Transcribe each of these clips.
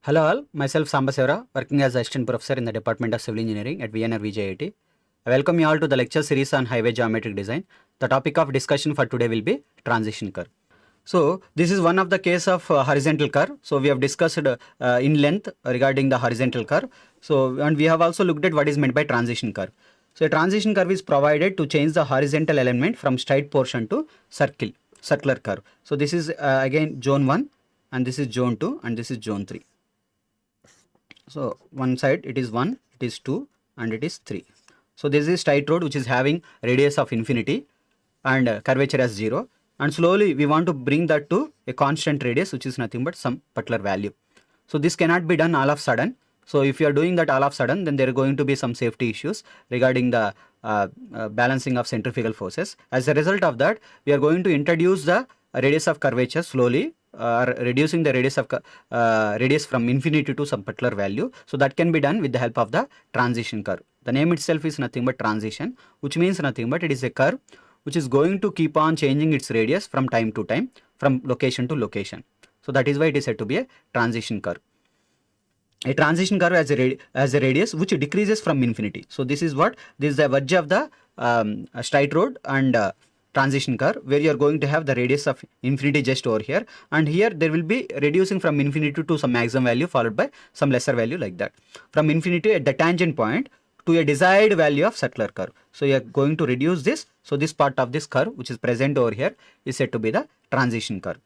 Hello all, myself Sambasiva Rao, working as Assistant Professor in the Department of Civil Engineering at VIGNANA VJEC. I welcome you all to the lecture series on highway geometric design. The topic of discussion for today will be transition curve. So this is one of the case of horizontal curve. So we have discussed in length regarding the horizontal curve. So and we have also looked at what is meant by transition curve. So a transition curve is provided to change the horizontal element from straight portion to circular curve. So this is again zone 1 and this is zone 2 and this is zone 3. So one side it is 1, it is 2 and it is 3. So this is straight road which is having radius of infinity and curvature as 0, and slowly we want to bring that to a constant radius which is nothing but some particular value. So this cannot be done all of sudden. So if you are doing that all of sudden, then there are going to be some safety issues regarding the balancing of centrifugal forces. As a result of that, we are going to introduce the radius of curvature slowly, reducing the radius from infinity to some particular value. So that can be done with the help of the transition curve. The name itself is nothing but transition, which means nothing but it is a curve which is going to keep on changing its radius from time to time, from location to location. So that is why it is said to be a transition curve. A transition curve has a radius which decreases from infinity. So this is the verge of the straight road and transition curve, where you are going to have the radius of infinity just over here, and here there will be reducing from infinity to some maximum value followed by some lesser value, like that, from infinity at the tangent point to a desired value of circular curve. So you are going to reduce this. So this part of this curve which is present over here is said to be the transition curve.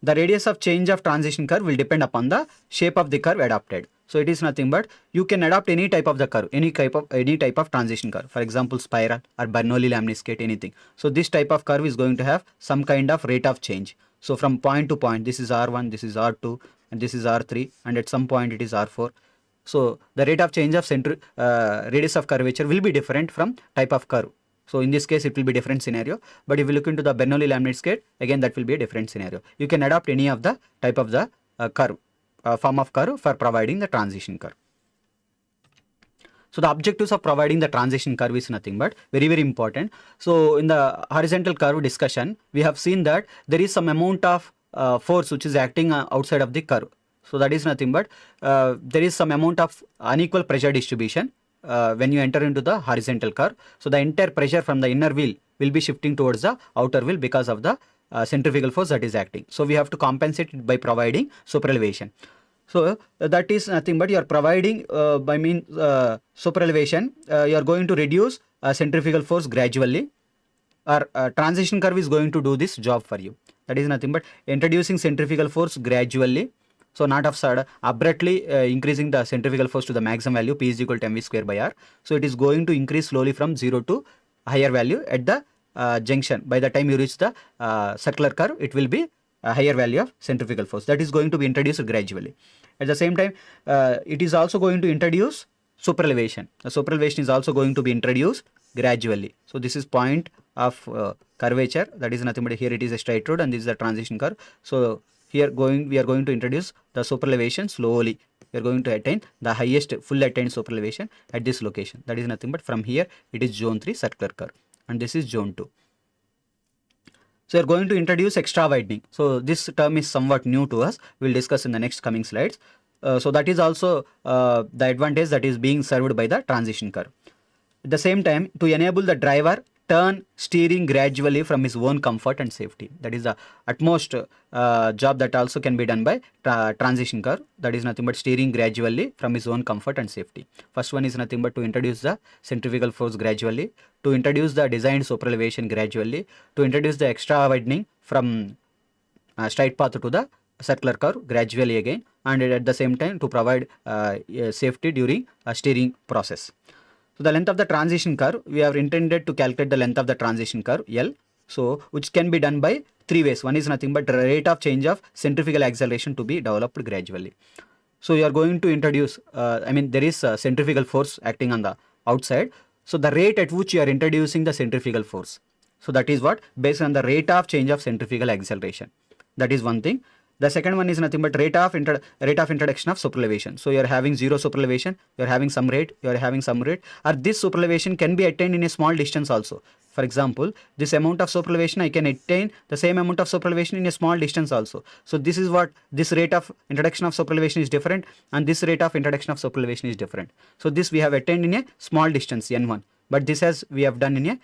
The radius of change of transition curve will depend upon the shape of the curve adopted. So it is nothing but you can adopt any type of the curve, any type of transition curve. For example, spiral or Bernoulli lemniscate, anything. So this type of curve is going to have some kind of rate of change. So from point to point, this is R1, this is R2, and this is R3, and at some point it is R4. So the rate of change of radius of curvature will be different from type of curve. So in this case, it will be different scenario. But if you look into the Bernoulli lemniscate, again that will be a different scenario. You can adopt any of the type of the curve, form of curve for providing the transition curve. So the objectives of providing the transition curve is nothing but very, very important. So in the horizontal curve discussion, we have seen that there is some amount of force which is acting outside of the curve. So that is nothing but there is some amount of unequal pressure distribution when you enter into the horizontal curve. So the entire pressure from the inner wheel will be shifting towards the outer wheel because of the centrifugal force that is acting. So we have to compensate it by providing superelevation. So that is nothing but you are providing by means superelevation, you are going to reduce centrifugal force gradually, or transition curve is going to do this job for you. That is nothing but introducing centrifugal force gradually. So not of sudden abruptly increasing the centrifugal force to the maximum value, P is equal to mv square by r. So it is going to increase slowly from 0 to higher value at the junction. By the time you reach the circular curve, it will be a higher value of centrifugal force that is going to be introduced gradually. At the same time, it is also going to introduce superelevation. The superelevation is also going to be introduced gradually. So this is point of curvature. That is nothing but here it is a straight road and this is the transition curve. So here we are going to introduce the superelevation slowly. We are going to attain the highest full attained superelevation at this location. That is nothing but from here it is zone 3 circular curve and this is zone 2. So we are going to introduce extra widening. So this term is somewhat new to us. We will discuss in the next coming slides. So that is also the advantage that is being served by the transition curve. At the same time, to enable the driver turn steering gradually from his own comfort and safety. That is the utmost job that also can be done by transition curve. That is nothing but steering gradually from his own comfort and safety. First one is nothing but to introduce the centrifugal force gradually, to introduce the designed superelevation gradually, to introduce the extra widening from straight path to the circular curve gradually again, and at the same time to provide safety during a steering process. So the length of the transition curve, we have intended to calculate the length of the transition curve L. So which can be done by 3 ways. One is nothing but the rate of change of centrifugal acceleration to be developed gradually. So you are going to introduce, there is a centrifugal force acting on the outside. So the rate at which you are introducing the centrifugal force. So that is what? Based on the rate of change of centrifugal acceleration. That is one thing. The second one is nothing but rate of introduction of superelevation. So you are having zero superelevation, you are having some rate, or this superelevation can be attained in a small distance also. For example, this amount of superelevation, I can attain the same amount of superelevation in a small distance also. So this is what this rate of introduction of superelevation is different, and this rate of introduction of superelevation is different. So this we have attained in a small distance n1, but this as we have done in a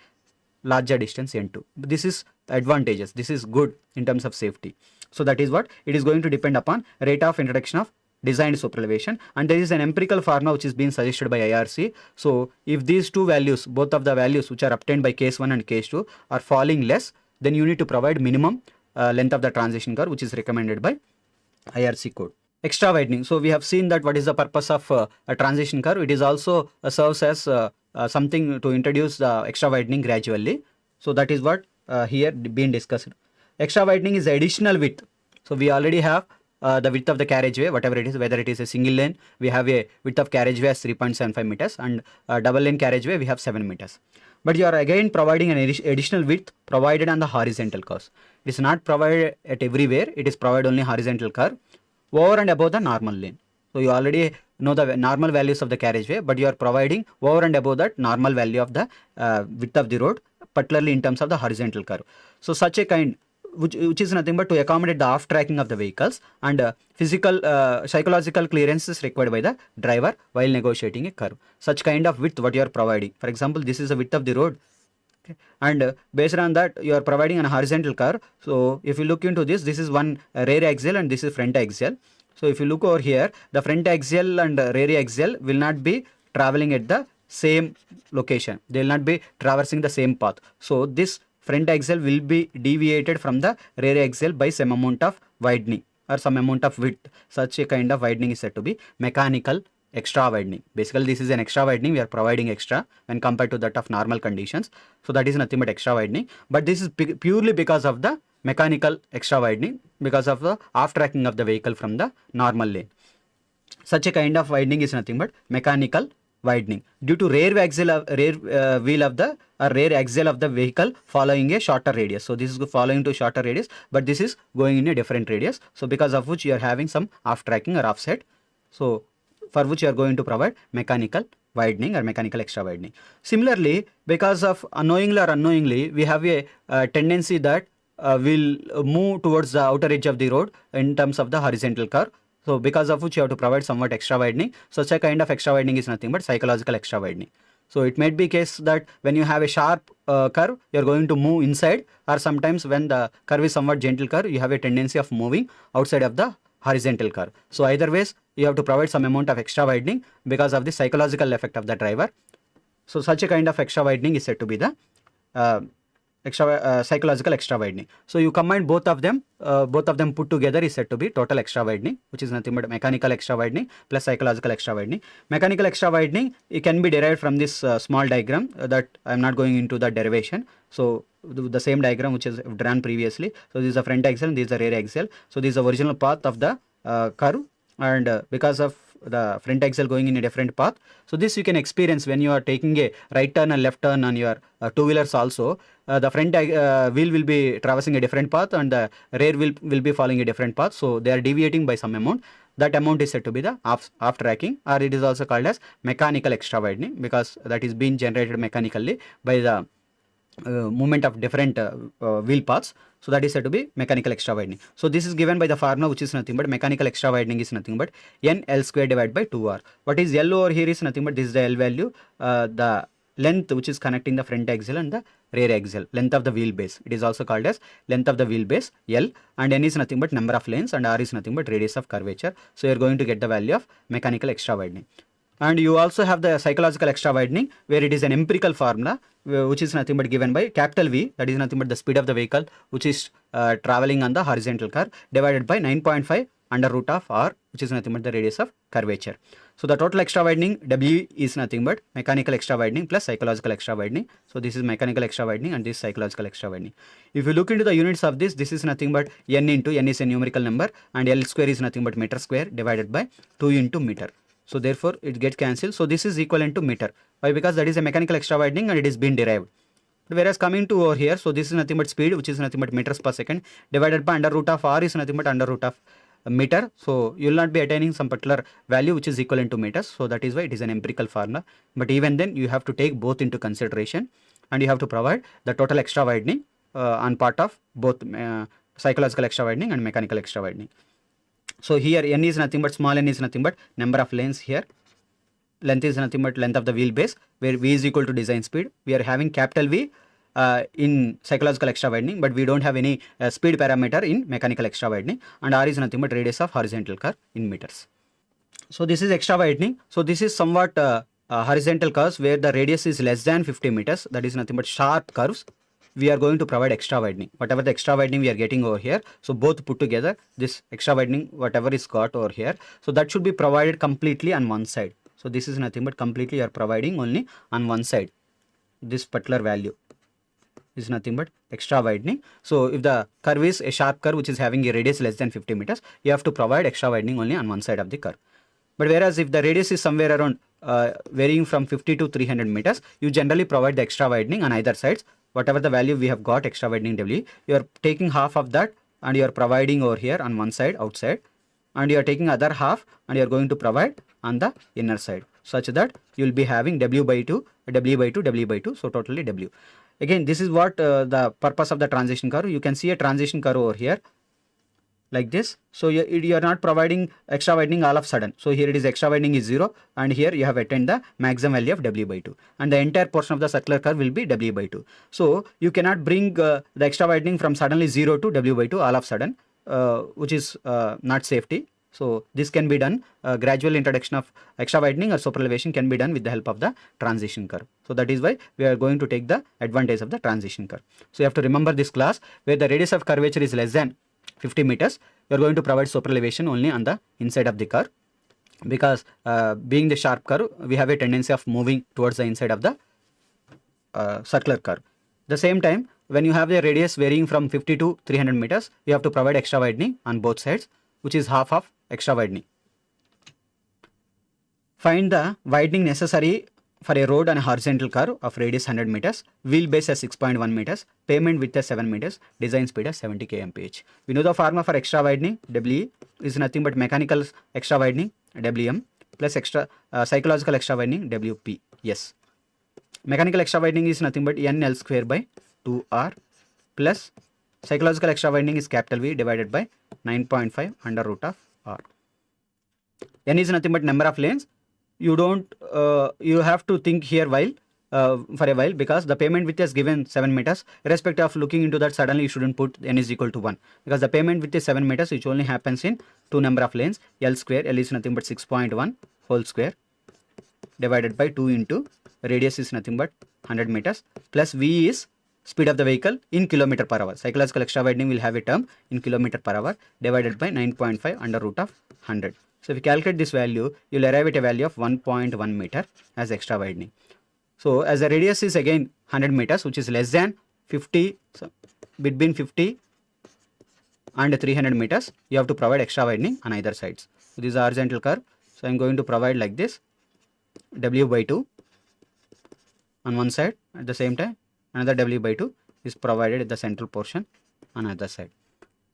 larger distance n2. This is advantages. This is good in terms of safety. So that is what it is going to depend upon rate of introduction of designed superelevation, and there is an empirical formula which is being suggested by IRC. So if these two values, both of the values which are obtained by case 1 and case 2 are falling less, then you need to provide minimum length of the transition curve which is recommended by IRC code. Extra widening. So we have seen that what is the purpose of a transition curve. It is also serves as something to introduce the extra widening gradually. So that is what here being discussed. Extra widening is additional width. So we already have the width of the carriageway, whatever it is, whether it is a single lane, we have a width of carriageway as 3.75 meters, and double lane carriageway we have 7 meters. But you are again providing an additional width provided on the horizontal curves. It is not provided at everywhere, it is provided only horizontal curve over and above the normal lane. So you already know the normal values of the carriageway, but you are providing over and above that normal value of the width of the road, particularly in terms of the horizontal curve. So such a kind, which is nothing but to accommodate the off tracking of the vehicles, and psychological clearance is required by the driver while negotiating a curve. Such kind of width what you are providing. For example, this is the width of the road, okay, and based on that you are providing a horizontal curve. So if you look into this, this is one rear axial and this is front axial. So if you look over here, the front axial and rear axial will not be traveling at the same location. They will not be traversing the same path. So this front axial will be deviated from the rear axial by some amount of widening or some amount of width. Such a kind of widening is said to be mechanical extra widening. Basically, this is an extra widening. We are providing extra when compared to that of normal conditions. So that is nothing but extra widening. But this is purely because of the mechanical extra widening, because of the off tracking of the vehicle from the normal lane. Such a kind of widening is nothing but mechanical widening due to rear axle of wheel of the rear axle of the vehicle following a shorter radius. So this is following to shorter radius, but this is going in a different radius. So because of which you are having some off tracking or offset. So for which you are going to provide mechanical widening or mechanical extra widening. Similarly, because of unknowingly or unknowingly, we have a tendency that will move towards the outer edge of the road in terms of the horizontal curve. So because of which you have to provide somewhat extra widening. Such a kind of extra widening is nothing but psychological extra widening. So it might be case that when you have a sharp curve, you are going to move inside, or sometimes when the curve is somewhat gentle curve, you have a tendency of moving outside of the horizontal curve. So either ways, you have to provide some amount of extra widening because of the psychological effect of the driver. So such a kind of extra widening is said to be the psychological extra widening. So you combine both of them put together is said to be total extra widening, which is nothing but mechanical extra widening plus psychological extra widening. Mechanical extra widening, it can be derived from this small diagram that I am not going into the derivation. So the same diagram which is drawn previously. So this is the front axial and this is the rear axial. So this is the original path of the curve, and because of the front axial going in a different path. So this you can experience when you are taking a right turn and left turn on your two-wheelers also. The front wheel will be traversing a different path and the rear wheel will be following a different path. So they are deviating by some amount. That amount is said to be the off tracking, or it is also called as mechanical extra widening, because that is being generated mechanically by the movement of different wheel paths. So that is said to be mechanical extra widening. So this is given by the formula, which is nothing but mechanical extra widening is nothing but n L square divided by 2r. What is L over here is nothing but this is the L value, the length which is connecting the front axial and the rear axial, length of the wheelbase. It is also called as length of the wheelbase, L, and n is nothing but number of lanes, and r is nothing but radius of curvature. So you are going to get the value of mechanical extra widening. And you also have the psychological extra widening, where it is an empirical formula which is nothing but given by capital V, that is nothing but the speed of the vehicle which is traveling on the horizontal curve, divided by 9.5 under root of r, which is nothing but the radius of curvature. So the total extra widening W is nothing but mechanical extra widening plus psychological extra widening. So this is mechanical extra widening and this is psychological extra widening. If you look into the units of this is nothing but n into n is a numerical number, and L square is nothing but meter square divided by 2 into meter. So therefore it gets cancelled. So this is equivalent to meter. Why? Because that is a mechanical extra widening and it is being derived. But whereas coming to over here, so this is nothing but speed, which is nothing but meters per second, divided by under root of r is nothing but under root of a meter. So you will not be attaining some particular value which is equivalent to meters. So that is why it is an empirical formula. But even then you have to take both into consideration, and you have to provide the total extra widening on part of both psychological extra widening and mechanical extra widening. So here n is nothing but small n is nothing but number of lanes here. Length is nothing but length of the wheelbase, where v is equal to design speed. We are having capital V in psychological extra widening, but we don't have any speed parameter in mechanical extra widening, and r is nothing but radius of horizontal curve in meters. So this is extra widening. So this is somewhat horizontal curves where the radius is less than 50 meters, that is nothing but sharp curves. We are going to provide extra widening, whatever the extra widening we are getting over here. So both put together, this extra widening, whatever is got over here, so that should be provided completely on one side. So this is nothing but completely you are providing only on one side. This particular value is nothing but extra widening. So if the curve is a sharp curve which is having a radius less than 50 meters, you have to provide extra widening only on one side of the curve. But whereas if the radius is somewhere around varying from 50 to 300 meters, you generally provide the extra widening on either sides. Whatever the value we have got extra widening W, you are taking half of that and you are providing over here on one side outside, and you are taking other half and you are going to provide on the inner side, such that you will be having W by 2, W by 2, W by 2, so totally W. Again, this is what the purpose of the transition curve. You can see a transition curve over here like this. So you are not providing extra widening all of a sudden. So here it is extra widening is 0, and here you have attained the maximum value of W by 2, and the entire portion of the circular curve will be W by 2. So you cannot bring the extra widening from suddenly 0 to W by 2 all of a sudden, which is not safety. So this can be done, gradual introduction of extra widening or super elevation can be done with the help of the transition curve. So that is why we are going to take the advantage of the transition curve. So you have to remember this class where the radius of curvature is less than 50 meters, you are going to provide super elevation only on the inside of the curve, because being the sharp curve, we have a tendency of moving towards the inside of the circular curve. The same time, when you have a radius varying from 50 to 300 meters, you have to provide extra widening on both sides, which is half of extra widening. Find the widening necessary for a road on a horizontal curve of radius 100 meters, wheelbase as 6.1 meters, pavement width as 7 meters, design speed as 70 kmph. We know the formula for extra widening, WE, is nothing but mechanical extra widening, WM, plus extra psychological extra widening, WP. Yes. Mechanical extra widening is nothing but N L square by 2R, plus psychological extra widening is capital V divided by 9.5 under root of R. N is nothing but number of lanes. You don't, you have to think here while, for a while, because the pavement width is given 7 meters. Irrespective of looking into that, suddenly you shouldn't put N is equal to 1, because the pavement width is 7 meters, which only happens in 2 number of lanes. L square, L is nothing but 6.1 whole square divided by 2 into radius is nothing but 100 meters, plus V is speed of the vehicle in kilometer per hour. Psychological extra widening will have a term in kilometer per hour divided by 9.5 under root of 100. So if you calculate this value, you will arrive at a value of 1.1 meter as extra widening. So as the radius is again 100 meters, which is less than 50, so between 50 and 300 meters, you have to provide extra widening on either sides. So this is a horizontal curve. So I am going to provide like this, W by 2 on one side, at the same time another W by 2 is provided at the central portion on other side.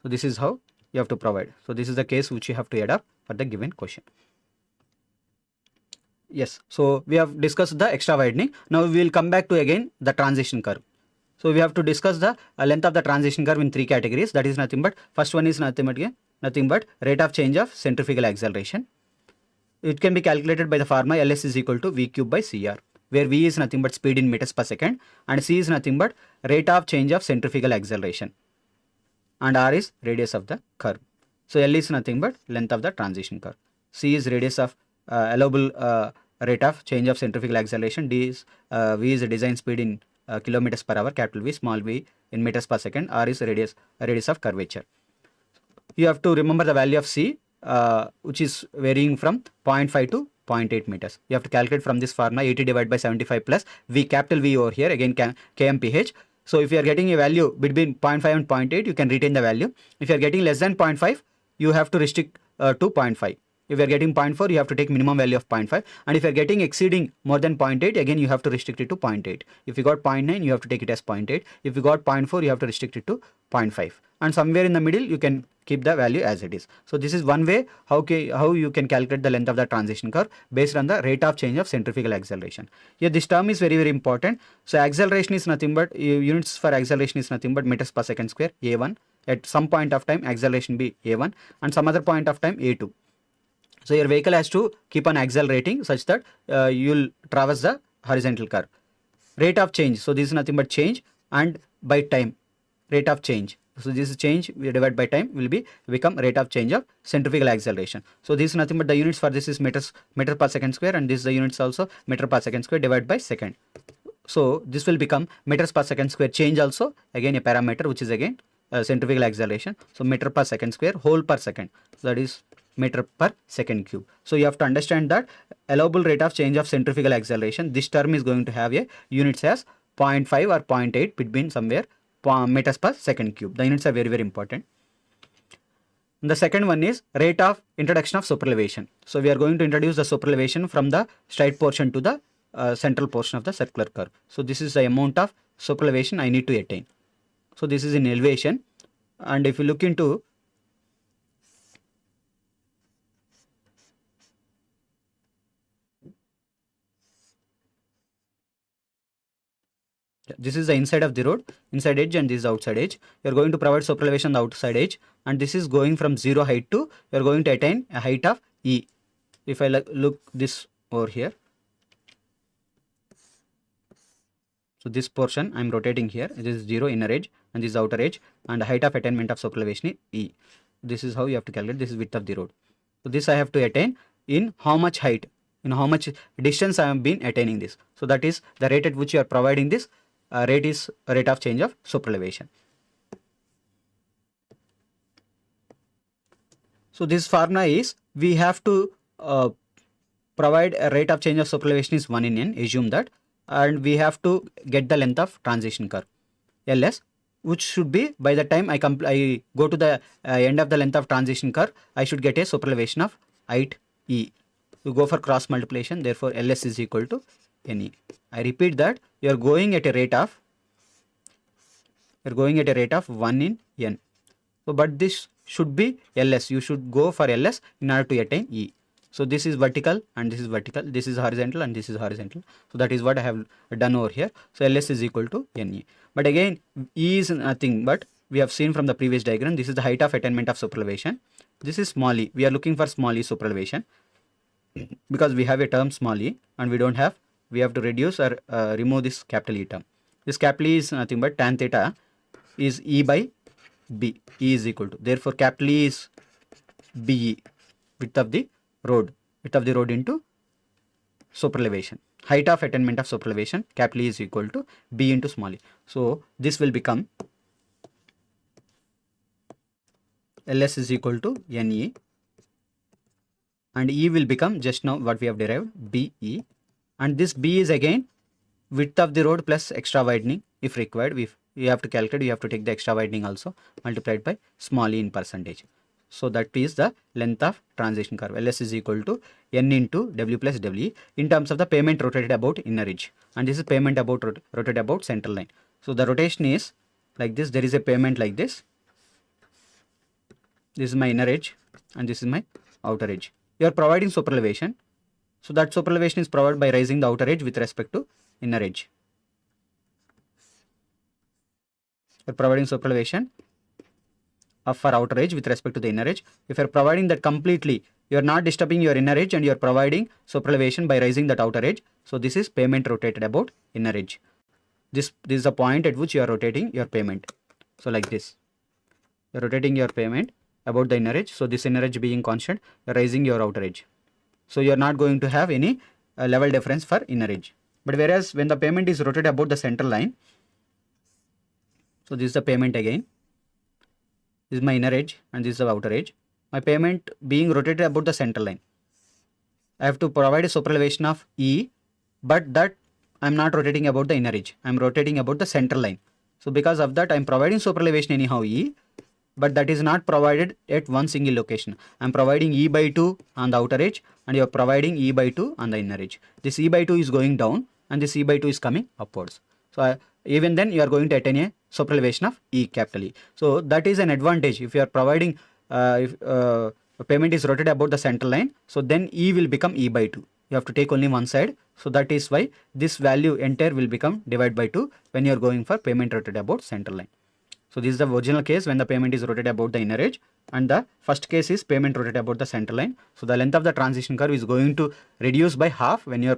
So this is how you have to provide. So this is the case which you have to adopt for the given question. Yes, so we have discussed the extra widening. Now we will come back to again the transition curve. So we have to discuss the length of the transition curve in 3 categories. That is nothing but, first one is nothing but rate of change of centrifugal acceleration. It can be calculated by the formula Ls is equal to V cube by CR, where V is nothing but speed in meters per second and C is nothing but rate of change of centrifugal acceleration, and R is radius of the curve. So L is nothing but length of the transition curve. C is radius of allowable rate of change of centrifugal acceleration. D is V is design speed in kilometers per hour, capital V, small v in meters per second. R is radius of curvature. You have to remember the value of C, which is varying from 0.5 to 0.8 meters. You have to calculate from this formula 80 divided by 75 plus V, capital V over here, again kmph. So if you are getting a value between 0.5 and 0.8, you can retain the value. If you are getting less than 0.5, you have to restrict to 0.5. If you are getting 0.4, you have to take minimum value of 0.5. And if you are getting exceeding more than 0.8, again you have to restrict it to 0.8. If you got 0.9, you have to take it as 0.8. If you got 0.4, you have to restrict it to 0.5. And somewhere in the middle, you can keep the value as it is. So this is one way how you can calculate the length of the transition curve based on the rate of change of centrifugal acceleration. Here this term is very important. So acceleration is nothing but units for acceleration is nothing but meters per second square, a1. At some point of time acceleration be a1 and some other point of time a2. So your vehicle has to keep on accelerating such that you'll traverse the horizontal curve. Rate of change, so this is nothing but change, and by time, rate of change. So this is change we divide by time will become rate of change of centrifugal acceleration. So this is nothing but the units for this is meter per second square, and this is the units also meter per second square divided by second. So this will become meters per second square change, also again a parameter which is again centrifugal acceleration. So meter per second square whole per second, so that is meter per second cube. So you have to understand that allowable rate of change of centrifugal acceleration, this term is going to have a units as 0.5 or 0.8 between somewhere meters per second cube. The units are very important. The second one is rate of introduction of superelevation. So we are going to introduce the superelevation from the straight portion to the central portion of the circular curve. So this is the amount of superelevation I need to attain. So this is in elevation, and if you look into this is the inside of the road, inside edge, and this is the outside edge. You are going to provide superelevation on the outside edge, and this is going from 0 height to you are going to attain a height of E. If I look this over here, so this portion I am rotating here. This is 0 inner edge and this is outer edge, and the height of attainment of superelevation is E. This is how you have to calculate. This is width of the road. So this I have to attain in how much height, in how much distance I have been attaining this. So that is the rate at which you are providing this. Rate is rate of change of superelevation. So this formula is we have to provide a rate of change of superelevation is 1 in n, assume that, and we have to get the length of transition curve Ls, which should be by the time I go to the end of the length of transition curve, I should get a superelevation of height E. You go for cross multiplication, therefore Ls is equal to Ne. I repeat that you are going at a rate of 1 in n. So but this should be Ls. You should go for Ls in order to attain E. So this is vertical and this is vertical, this is horizontal and this is horizontal. So that is what I have done over here. So Ls is equal to Ne. But again, E is nothing but we have seen from the previous diagram. This is the height of attainment of superelevation. This is small e. We are looking for small e superelevation because we have a term small e and we don't have. We have to reduce or remove this capital E term. This capital E is nothing but tan theta is E by B. E is equal to. Therefore, capital E is BE, width of the road into superelevation. Height of attainment of superelevation, capital E is equal to B into small e. So this will become Ls is equal to Ne, and E will become just now what we have derived, BE, and this B is again width of the road plus extra widening if required. We have to calculate, you have to take the extra widening also multiplied by small e in percentage. So that is the length of transition curve. Ls is equal to N into W plus WE in terms of the pavement rotated about inner edge, and this is pavement about rotated about central line. So the rotation is like this. There is a pavement like this. This is my inner edge and this is my outer edge. You are providing superelevation. So that superelevation is provided by raising the outer edge with respect to inner edge. You are providing superelevation for outer edge with respect to the inner edge. If you are providing that completely, you are not disturbing your inner edge and you are providing superelevation by raising that outer edge. So this is pavement rotated about inner edge. This is the point at which you are rotating your pavement. So like this, you are rotating your pavement about the inner edge. So this inner edge being constant, you are raising your outer edge. So you are not going to have any level difference for inner edge. But whereas when the pavement is rotated about the central line, so this is the pavement again. This is my inner edge and this is the outer edge. My pavement being rotated about the center line. I have to provide a superelevation of E, but that I am not rotating about the inner edge. I am rotating about the center line. So because of that, I am providing superelevation anyhow E, but that is not provided at one single location. I am providing E by 2 on the outer edge and you are providing E by 2 on the inner edge. This E by 2 is going down and this E by 2 is coming upwards. So even then you are going to attain a superelevation of E, capital E. So that is an advantage if you are providing if payment is rotated about the center line, so then E will become E by 2. You have to take only one side. So that is why this value entire will become divided by 2 when you are going for payment rotated about center line. So this is the original case when the payment is rotated about the inner edge, and the first case is payment rotated about the center line. So the length of the transition curve is going to reduce by half when your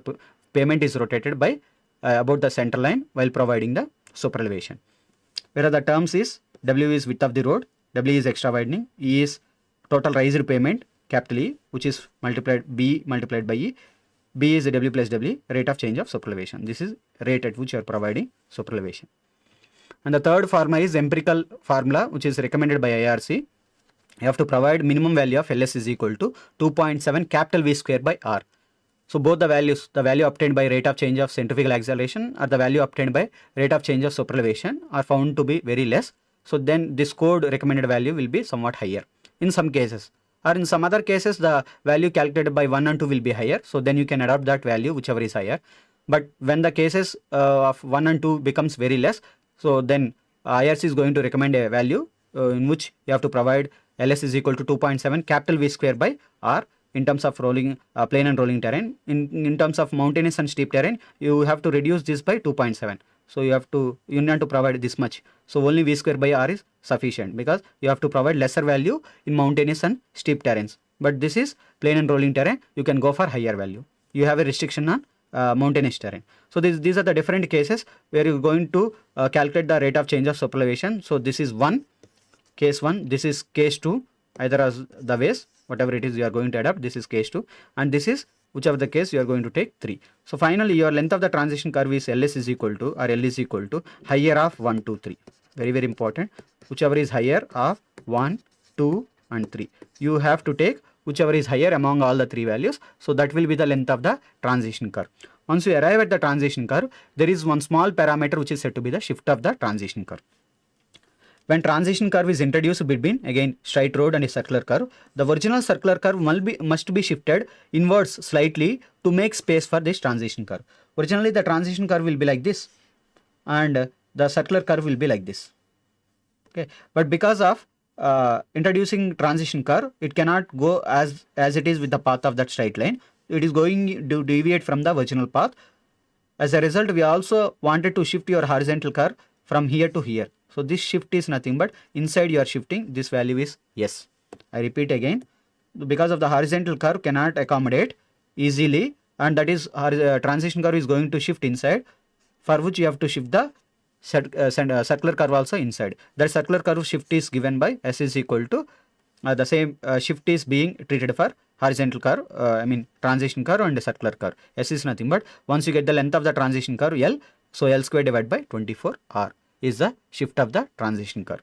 payment is rotated by about the center line while providing the superelevation. Whereas the terms is W is width of the road, W is extra widening, E is total raised payment, capital E, which is B multiplied by E. B is W plus W, rate of change of superelevation. This is rate at which you are providing superelevation. And the third formula is empirical formula, which is recommended by IRC. You have to provide minimum value of LS is equal to 2.7 capital V square by R. So both the values, the value obtained by rate of change of centrifugal acceleration or the value obtained by rate of change of superelevation are found to be very less. So then this code recommended value will be somewhat higher in some cases, or in some other cases the value calculated by 1 and 2 will be higher. So then you can adopt that value whichever is higher. But when the cases of 1 and 2 becomes very less, so then IRC is going to recommend a value in which you have to provide LS is equal to 2.7 capital V square by R in terms of rolling plain and rolling terrain. In terms of mountainous and steep terrain, you have to reduce this by 2.7. So you need to provide this much. So only V square by R is sufficient because you have to provide lesser value in mountainous and steep terrains. But this is plain and rolling terrain, you can go for higher value. You have a restriction on mountainous terrain. So these are the different cases where you are going to calculate the rate of change of superelevation. So this is case 1, this is case 2, either as the ways, whatever it is you are going to adapt, this is case 2, and this is whichever the case you are going to take 3. So finally your length of the transition curve is LS is equal to, or L is equal to higher of 1, 2, 3. Very, very important. Whichever is higher of 1, 2 and 3. You have to take whichever is higher among all the 3 values. So that will be the length of the transition curve. Once you arrive at the transition curve, there is one small parameter which is said to be the shift of the transition curve. When transition curve is introduced between, again, straight road and a circular curve, the original circular curve must be shifted inwards slightly to make space for this transition curve. Originally the transition curve will be like this and the circular curve will be like this. Okay, but because of introducing transition curve, it cannot go as it is with the path of that straight line. It is going to deviate from the original path. As a result, we also wanted to shift your horizontal curve from here to here. So this shift is nothing but inside you are shifting, this value is S. I repeat again, because of the horizontal curve cannot accommodate easily, and that is transition curve is going to shift inside, for which you have to shift the circular curve also inside. That circular curve shift is given by S is equal to the same shift is being treated for horizontal curve, transition curve and circular curve. S is nothing but once you get the length of the transition curve L, so L square divided by 24R is the shift of the transition curve.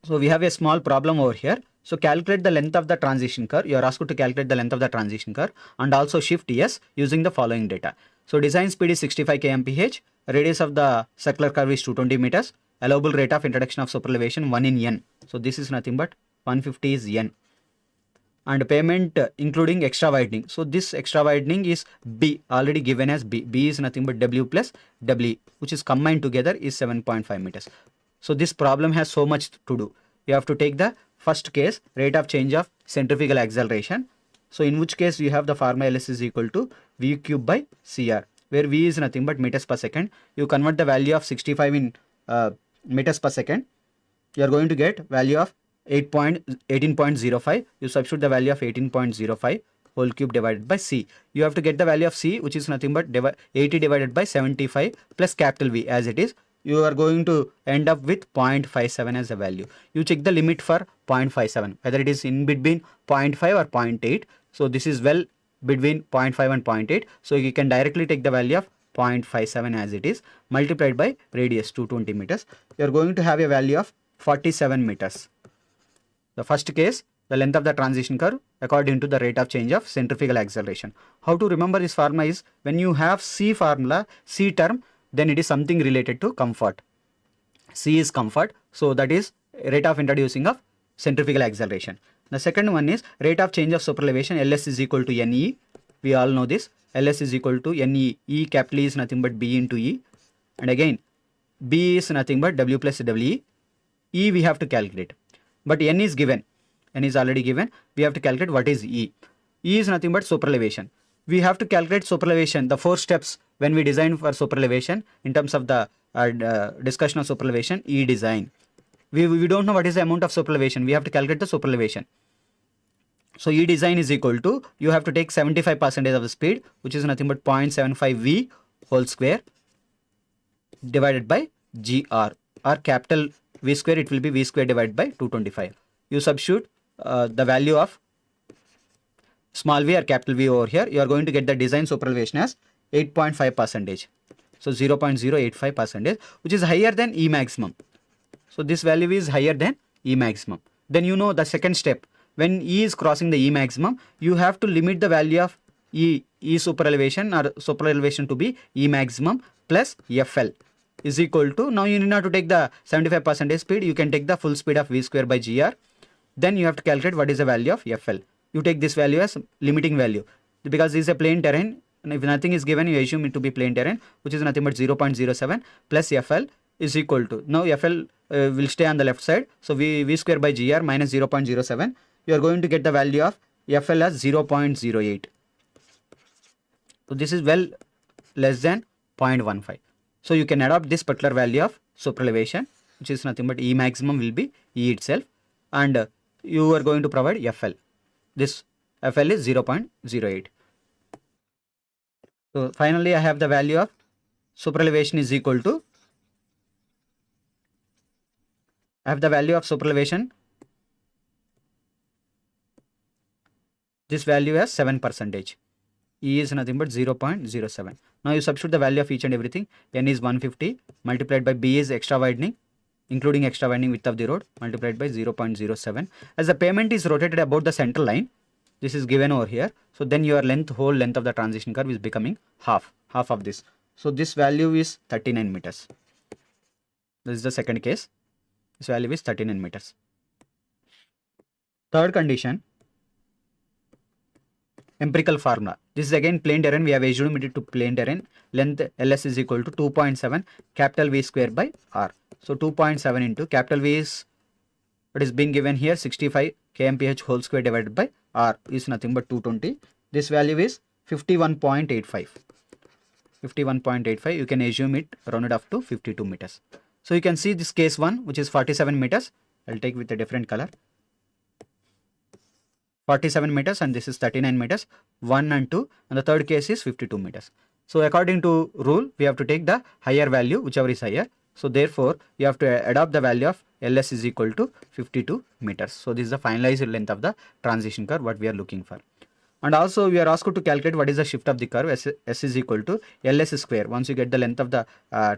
So we have a small problem over here. So calculate the length of the transition curve. You are asked to calculate the length of the transition curve and also shift S using the following data. So design speed is 65 kmph, radius of the circular curve is 220 meters, allowable rate of introduction of superelevation 1 in N. So this is nothing but 150 is N. And payment including extra widening. So this extra widening is B, already given as B. B is nothing but W plus W, which is combined together is 7.5 meters. So this problem has so much to do. You have to take the first case, rate of change of centrifugal acceleration. So in which case you have the formula LS is equal to V cube by CR, where V is nothing but meters per second. You convert the value of 65 in meters per second. You are going to get value of 18.05. You substitute the value of 18.05 whole cube divided by C. You have to get the value of C, which is nothing but 80 divided by 75 plus capital V as it is. You are going to end up with 0.57 as a value. You check the limit for 0.57, whether it is in between 0.5 or 0.8. So this is well between 0.5 and 0.8. So you can directly take the value of 0.57 as it is multiplied by radius 220 meters. You are going to have a value of 47 meters. The first case, the length of the transition curve according to the rate of change of centrifugal acceleration. How to remember this formula is when you have C formula, C term, then it is something related to comfort. C is comfort. So that is rate of introducing of centrifugal acceleration. The second one is rate of change of superelevation. LS is equal to NE. We all know this. LS is equal to NE. E capital E is nothing but B into E. And again, B is nothing but W plus WE. E we have to calculate. But N is given. N is already given. We have to calculate what is E. E is nothing but superelevation. We have to calculate superelevation. The 4 steps when we design for superelevation in terms of the discussion of superelevation, E design. We don't know what is the amount of superelevation. We have to calculate the superelevation. So E design is equal to, you have to take 75% of the speed, which is nothing but 0.75 V whole square divided by GR, or capital V square, it will be V square divided by 225. You substitute the value of small v or capital V over here. You are going to get the design superelevation as 8.5%. So 0.085%, which is higher than E maximum. So this value is higher than E maximum. Then you know the second step. When E is crossing the E maximum, you have to limit the value of E superelevation or superelevation to be E maximum plus FL is equal to, now you need not to take the 75% speed, you can take the full speed of V square by GR. Then you have to calculate what is the value of FL. You take this value as limiting value because this is a plane terrain, and if nothing is given, you assume it to be plane terrain, which is nothing but 0.07 plus FL is equal to, now FL will stay on the left side, so V square by GR minus 0.07, you are going to get the value of FL as 0.08. So this is well less than 0.15. So you can adopt this particular value of superelevation, which is nothing but E maximum will be E itself, and you are going to provide FL. This FL is 0.08. So finally I have the value of superelevation is equal to, I have the value of superelevation, this value as 7%. E is nothing but 0.07. Now you substitute the value of each and everything. N is 150 multiplied by B is extra widening, including extra widening width of the road, multiplied by 0.07. As the pavement is rotated about the center line, this is given over here. So then your whole length of the transition curve is becoming half of this. So this value is 39 meters. This is the second case. This value is 39 meters. Third condition, empirical formula. This is again plane terrain. We have assumed it to plane terrain. Length LS is equal to 2.7 capital V square by R. So 2.7 into capital V is what is being given here, 65 kmph whole square divided by R is nothing but 220. This value is 51.85. 51.85. You can assume it rounded up to 52 meters. So you can see this case 1, which is 47 meters. I'll take with a different color. 47 meters, and this is 39 meters, 1 and 2, and the third case is 52 meters. So according to rule, we have to take the higher value, whichever is higher. So therefore, you have to adopt the value of LS is equal to 52 meters. So this is the finalized length of the transition curve, what we are looking for. And also we are asked to calculate what is the shift of the curve. S is equal to LS square. Once you get the length of the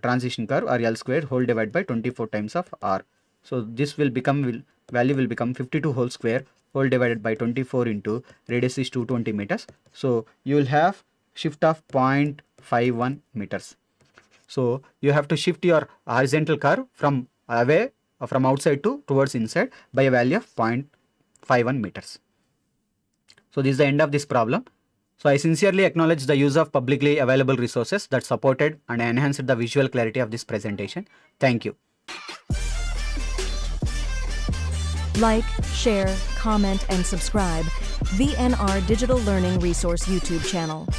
transition curve, or L square whole divided by 24 times of R. So this will become, value will become 52 whole square whole divided by 24 into radius is 220 meters. So you will have shift of 0.51 meters. So you have to shift your horizontal curve from away, from outside to towards inside by a value of 0.51 meters. So this is the end of this problem. So I sincerely acknowledge the use of publicly available resources that supported and enhanced the visual clarity of this presentation. Thank you. Like, share, comment, and subscribe VNR Digital Learning Resource YouTube channel.